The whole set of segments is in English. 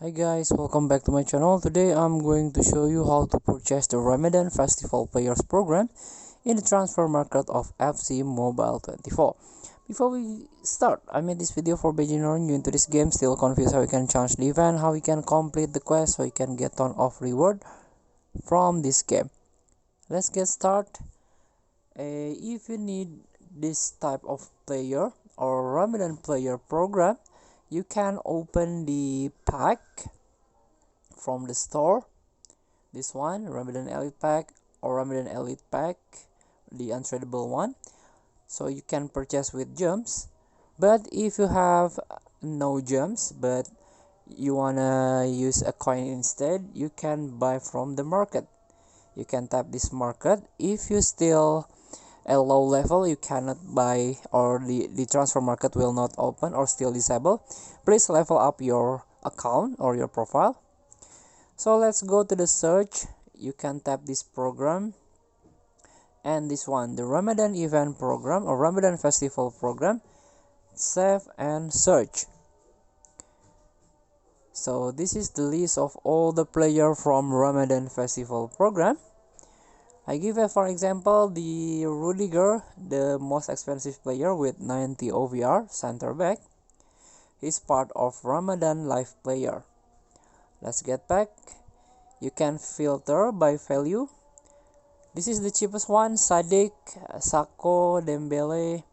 Hi guys, welcome back to my channel. Today I'm going to show you how to purchase the Ramadan Festival Players Program in the transfer market of FC Mobile 24. Before we start, I made this video for beginner new into this game, still confused how you can change the event, how you can complete the quest, so you can get ton of reward from this game. Let's get started. If you need this type of player or Ramadan player program, you can open the pack from the store. This one, Ramadan Elite Pack or Ramadan Elite Pack, the untradeable one. So you can purchase with gems. But if you have no gems but you wanna use a coin instead, you can buy from the market. You can tap this market. If you still a low level, you cannot buy, or the transfer market will not open or still disabled. Please level up your account or your profile. So let's go to the search. You can tap this program and this one, the Ramadan event program or Ramadan festival program. Save and search. So this is the list of all the players from Ramadan festival program. I give it for example the Rudiger, the most expensive player with 90 OVR, center back. He's part of Ramadan live player. Let's get back. You can filter by value. This is the cheapest one, Sadik, Sako, Dembele,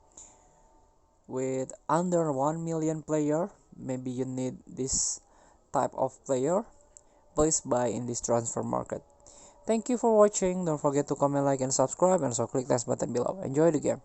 with under 1 million player. Maybe you need this type of player. Please buy in this transfer market. Thank you for watching. Don't forget to comment, like, and subscribe, and so click that button below. Enjoy the game.